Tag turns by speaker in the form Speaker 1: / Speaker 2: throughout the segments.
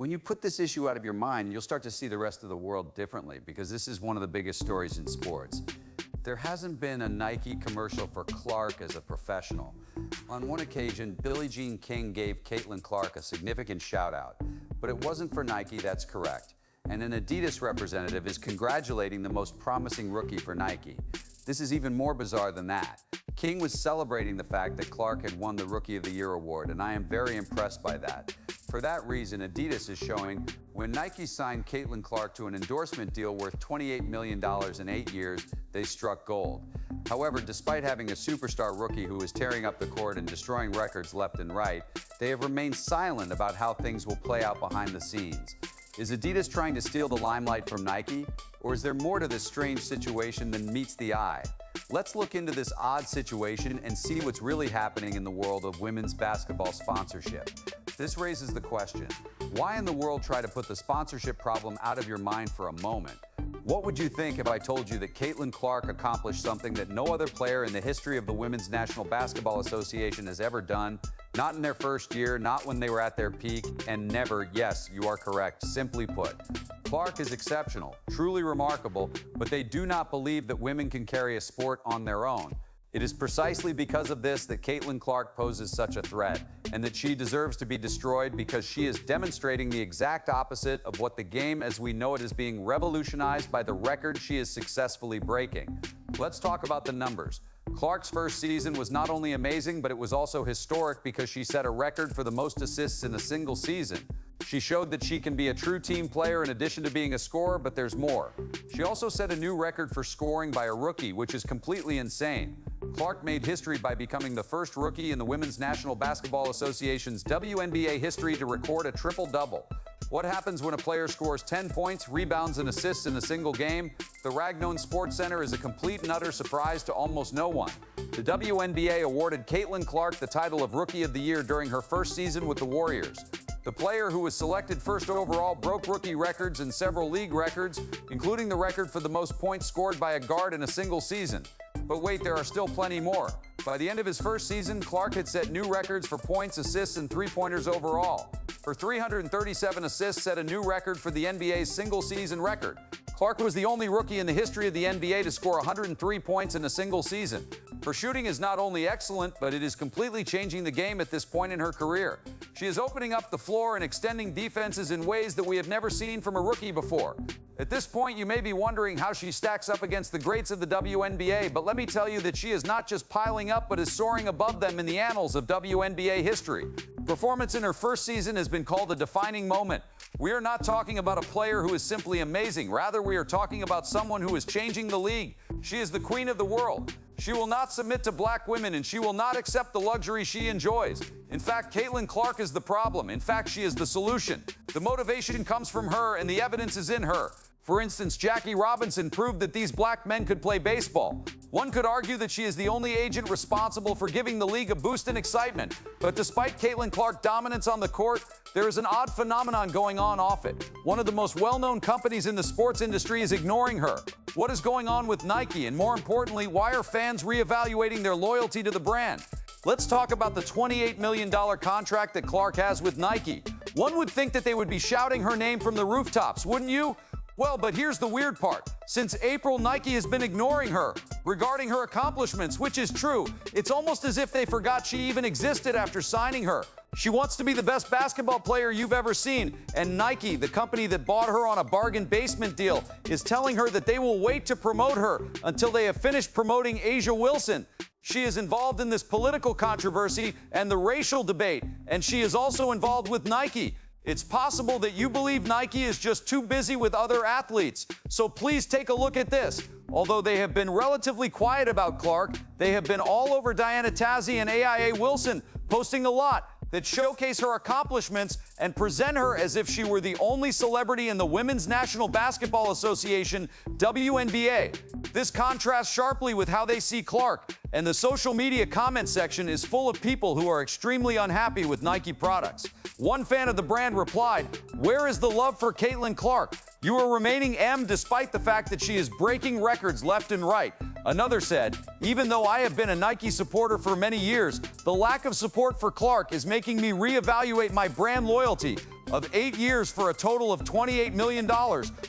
Speaker 1: When you put this issue out of your mind, you'll start to see the rest of the world differently, because this is one of the biggest stories in sports. There hasn't been a Nike commercial for Clark as a professional. On one occasion, Billie Jean King gave Caitlin Clark a significant shout out, but it wasn't for Nike, that's correct. And an Adidas representative is congratulating the most promising rookie for Nike. This is even more bizarre than that. King was celebrating the fact that Clark had won the Rookie of the Year award, and I am very impressed by that. For that reason, Adidas is showing when Nike signed Caitlin Clark to an endorsement deal worth $28 million in 8 years, they struck gold. However, despite having a superstar rookie who is tearing up the court and destroying records left and right, they have remained silent about how things will play out behind the scenes. Is Adidas trying to steal the limelight from Nike? Or is there more to this strange situation than meets the eye? Let's look into this odd situation and see what's really happening in the world of women's basketball sponsorship. This raises the question, why in the world try to put the sponsorship problem out of your mind for a moment? What would you think if I told you that Caitlin Clark accomplished something that no other player in the history of the Women's National Basketball Association has ever done? Not in their first year, not when they were at their peak, and never, yes, you are correct, simply put. Clark is exceptional, truly remarkable, but they do not believe that women can carry a sport on their own. It is precisely because of this that Caitlin Clark poses such a threat, and that she deserves to be destroyed because she is demonstrating the exact opposite of what the game as we know it is being revolutionized by the record she is successfully breaking. Let's talk about the numbers. Clark's first season was not only amazing, but it was also historic because she set a record for the most assists in a single season. She showed that she can be a true team player in addition to being a scorer, but there's more. She also set a new record for scoring by a rookie, which is completely insane. Clark made history by becoming the first rookie in the Women's National Basketball Association's WNBA history to record a triple-double. What happens when a player scores 10 points, rebounds, and assists in a single game? The Ragnow Sports Center is a complete and utter surprise to almost no one. The WNBA awarded Caitlin Clark the title of Rookie of the Year during her first season with the Warriors. The player who was selected first overall broke rookie records and several league records, including the record for the most points scored by a guard in a single season. But wait, there are still plenty more. By the end of his first season, Clark had set new records for points, assists, and three-pointers overall. Her 337 assists set a new record for the NBA's single-season record. Clark was the only rookie in the history of the NBA to score 103 points in a single season. Her shooting is not only excellent, but it is completely changing the game at this point in her career. She is opening up the floor and extending defenses in ways that we have never seen from a rookie before. At this point, you may be wondering how she stacks up against the greats of the WNBA, but let me tell you that she is not just piling up, but is soaring above them in the annals of WNBA history. Performance in her first season has been called a defining moment. We are not talking about a player who is simply amazing. Rather, we are talking about someone who is changing the league. She is the queen of the world. She will not submit to black women, and she will not accept the luxury she enjoys. In fact, Caitlin Clark is the problem. In fact, she is the solution. The motivation comes from her, and the evidence is in her. For instance, Jackie Robinson proved that these black men could play baseball. One could argue that she is the only agent responsible for giving the league a boost in excitement. But despite Caitlin Clark's dominance on the court, there is an odd phenomenon going on off it. One of the most well-known companies in the sports industry is ignoring her. What is going on with Nike? And more importantly, why are fans reevaluating their loyalty to the brand? Let's talk about the $28 million contract that Clark has with Nike. One would think that they would be shouting her name from the rooftops, wouldn't you? Well, but here's the weird part. Since April, Nike has been ignoring her regarding her accomplishments, which is true. It's almost as if they forgot she even existed after signing her. She wants to be the best basketball player you've ever seen, and Nike, the company that bought her on a bargain basement deal, is telling her that they will wait to promote her until they have finished promoting A'ja Wilson. She is involved in this political controversy and the racial debate, and she is also involved with Nike. It's possible that you believe Nike is just too busy with other athletes. So please take a look at this. Although they have been relatively quiet about Clark, they have been all over Diana Taurasi and A'ja Wilson, posting a lot that showcase her accomplishments and present her as if she were the only celebrity in the Women's National Basketball Association, WNBA. This contrasts sharply with how they see Clark, and the social media comment section is full of people who are extremely unhappy with Nike products. One fan of the brand replied, "Where is the love for Caitlin Clark? You are remaining M despite the fact that she is breaking records left and right." Another said, "Even though I have been a Nike supporter for many years, the lack of support for Clark is making me reevaluate my brand loyalty. of 8 years for a total of $28 million,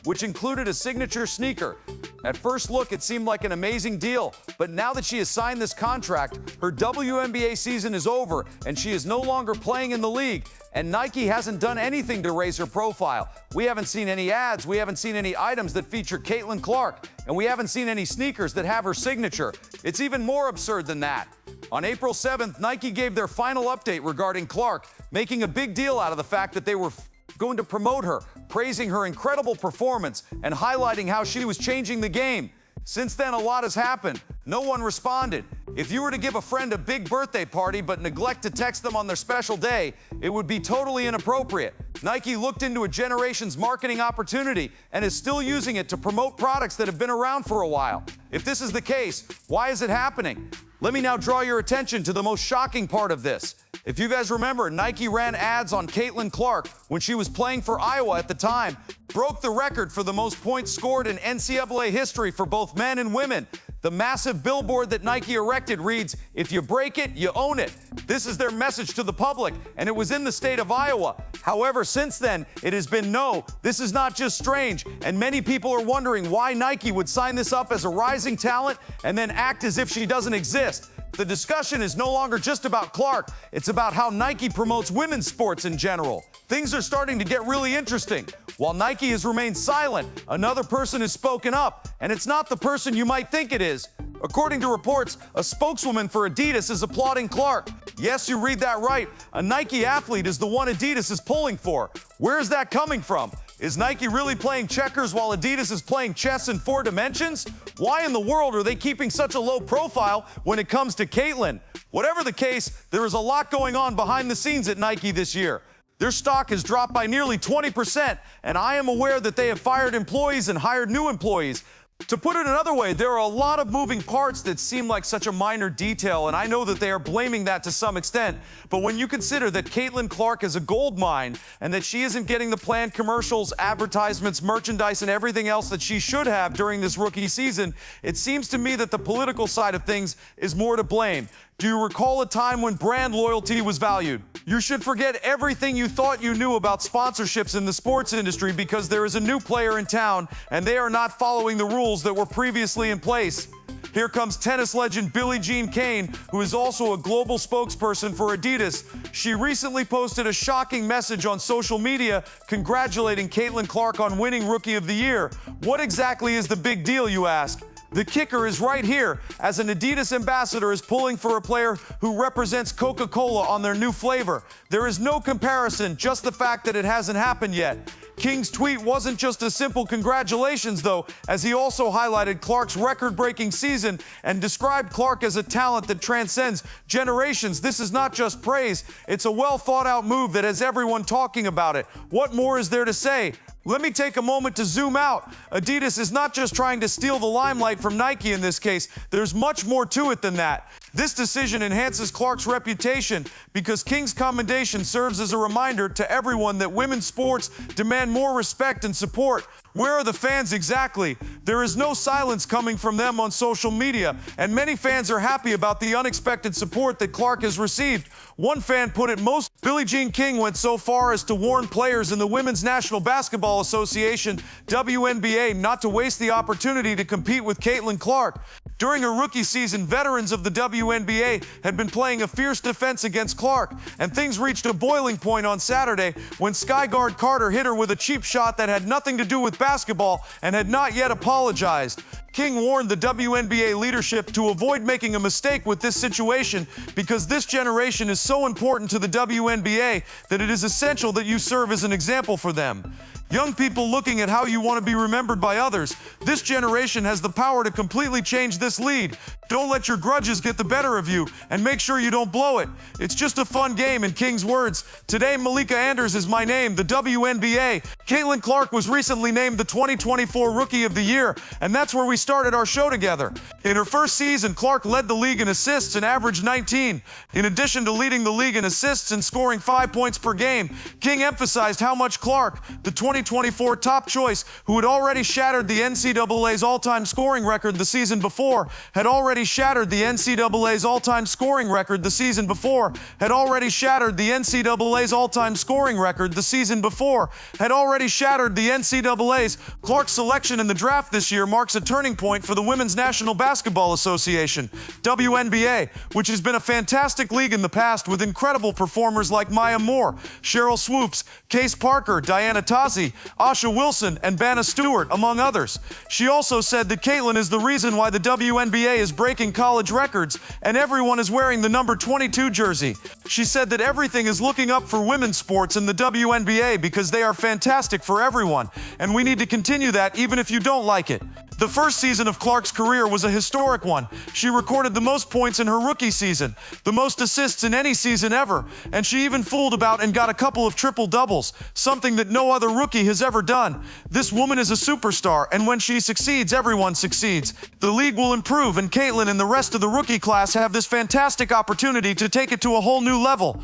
Speaker 1: which included a signature sneaker. At first look, it seemed like an amazing deal, but now that she has signed this contract, her WNBA season is over and she is no longer playing in the league, and Nike hasn't done anything to raise her profile. We haven't seen any ads, we haven't seen any items that feature Caitlin Clark, and we haven't seen any sneakers that have her signature. It's even more absurd than that. On April 7th, Nike gave their final update regarding Clark, making a big deal out of the fact that they were going to promote her, praising her incredible performance and highlighting how she was changing the game. Since then, a lot has happened. No one responded. If you were to give a friend a big birthday party but neglect to text them on their special day, it would be totally inappropriate. Nike looked into a generation's marketing opportunity and is still using it to promote products that have been around for a while. If this is the case, why is it happening? Let me now draw your attention to the most shocking part of this. If you guys remember, Nike ran ads on Caitlin Clark when she was playing for Iowa at the time, broke the record for the most points scored in NCAA history for both men and women. The massive billboard that Nike erected reads, "If you break it, you own it." This is their message to the public, and it was in the state of Iowa. However, since then, it has been no, this is not just strange, and many people are wondering why Nike would sign this up as a rising talent and then act as if she doesn't exist. The discussion is no longer just about Clark, it's about how Nike promotes women's sports in general. Things are starting to get really interesting. While Nike has remained silent, another person has spoken up, and it's not the person you might think it is. According to reports, a spokeswoman for Adidas is applauding Clark. Yes, you read that right. A Nike athlete is the one Adidas is pulling for. Where is that coming from? Is Nike really playing checkers while Adidas is playing chess in 4 dimensions? Why in the world are they keeping such a low profile when it comes to Caitlin? Whatever the case, there is a lot going on behind the scenes at Nike this year. Their stock has dropped by nearly 20%, and I am aware that they have fired employees and hired new employees. To put it another way, there are a lot of moving parts that seem like such a minor detail, and I know that they are blaming that to some extent. But when you consider that Caitlin Clark is a gold mine and that she isn't getting the planned commercials, advertisements, merchandise, and everything else that she should have during this rookie season, it seems to me that the political side of things is more to blame. Do you recall a time when brand loyalty was valued? You should forget everything you thought you knew about sponsorships in the sports industry because there is a new player in town and they are not following the rules that were previously in place. Here comes tennis legend Billie Jean King, who is also a global spokesperson for Adidas. She recently posted a shocking message on social media congratulating Caitlin Clark on winning Rookie of the Year. What exactly is the big deal, you ask? The kicker is right here, as an Adidas ambassador is pulling for a player who represents Coca-Cola on their new flavor. There is no comparison, just the fact that it hasn't happened yet. King's tweet wasn't just a simple congratulations, though, as he also highlighted Clark's record-breaking season and described Clark as a talent that transcends generations. This is not just praise, it's a well-thought-out move that has everyone talking about it. What more is there to say? Let me take a moment to zoom out. Adidas is not just trying to steal the limelight from Nike in this case. There's much more to it than that. This decision enhances Clark's reputation because King's commendation serves as a reminder to everyone that women's sports demand more respect and support. Where are the fans exactly? There is no silence coming from them on social media, and many fans are happy about the unexpected support that Clark has received. One fan put it most. Billie Jean King went so far as to warn players in the Women's National Basketball Association, WNBA, not to waste the opportunity to compete with Caitlin Clark. During her rookie season, veterans of the WNBA had been playing a fierce defense against Clark, and things reached a boiling point on Saturday when Skyguard Carter hit her with a cheap shot that had nothing to do with basketball and had not yet apologized. King warned the WNBA leadership to avoid making a mistake with this situation because this generation is so important to the WNBA that it is essential that you serve as an example for them. Young people looking at how you want to be remembered by others, this generation has the power to completely change this lead. Don't let your grudges get the better of you, and make sure you don't blow it. It's just a fun game, in King's words. Today, Malika Andrews is my name, the WNBA. Caitlin Clark was recently named the 2024 Rookie of the Year, and that's where we started our show together. In her first season, Clark led the league in assists and averaged 19. In addition to leading the league in assists and scoring 5 points per game, King emphasized how much Clark, the 2024 top choice, who had already shattered the NCAA's all-time scoring record the season before, had already
Speaker 2: already shattered the NCAA's all-time scoring record the season before, had already shattered the NCAA's all-time scoring record the season before, had already shattered the NCAA's. Clark's selection in the draft this year marks a turning point for the Women's National Basketball Association, WNBA, which has been a fantastic league in the past with incredible performers like Maya Moore, Cheryl Swoops, Case Parker, Diana Taurasi, Asha Wilson, and Banna Stewart, among others. She also said that Caitlin is the reason why the WNBA is breaking college records and everyone is wearing the number 22 jersey. She said that everything is looking up for women's sports in the WNBA because they are fantastic for everyone, and we need to continue that even if you don't like it. The first season of Clark's career was a historic one. She recorded the most points in her rookie season, the most assists in any season ever, and she even fooled about and got a couple of triple-doubles, something that no other rookie has ever done. This woman is a superstar, and when she succeeds, everyone succeeds. The league will improve, and Caitlin and the rest of the rookie class have this fantastic opportunity to take it to a whole new level.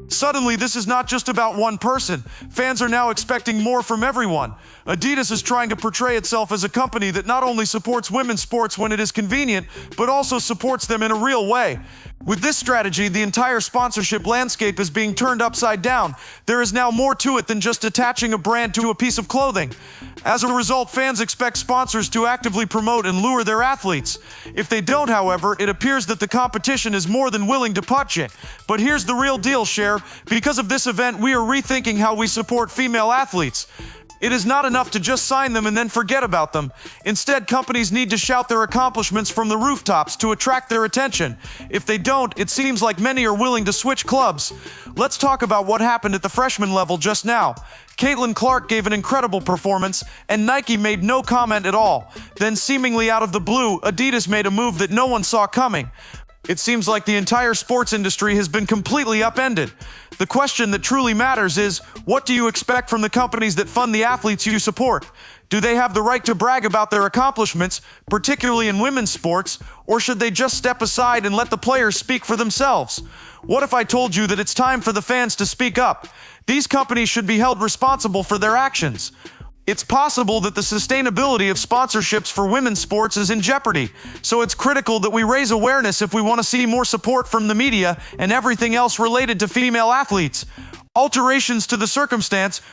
Speaker 2: Suddenly, this is not just about one person. Fans are now expecting more from everyone. Adidas is trying to portray itself as a company that not only supports women's sports when it is convenient, but also supports them in a real way. With this strategy, the entire sponsorship landscape is being turned upside down. There is now more to it than just attaching a brand to a piece of clothing. As a result, fans expect sponsors to actively promote and lure their athletes. If they don't, however, it appears that the competition is more than willing to punch it. But here's the real deal, Cher. Because of this event, we are rethinking how we support female athletes. It is not enough to just sign them and then forget about them. Instead, companies need to shout their accomplishments from the rooftops to attract their attention. If they don't, it seems like many are willing to switch clubs. Let's talk about what happened at the freshman level just now. Caitlin Clark gave an incredible performance, and Nike made no comment at all. Then, seemingly out of the blue, Adidas made a move that no one saw coming. It seems like the entire sports industry has been completely upended. The question that truly matters is, what do you expect from the companies that fund the athletes you support? Do they have the right to brag about their accomplishments, particularly in women's sports, or should they just step aside and let the players speak for themselves? What if I told you that it's time for the fans to speak up? These companies should be held responsible for their actions. It's possible that the sustainability of sponsorships for women's sports is in jeopardy, so it's critical that we raise awareness if we want to see more support from the media and everything else related to female athletes. Alterations to the circumstance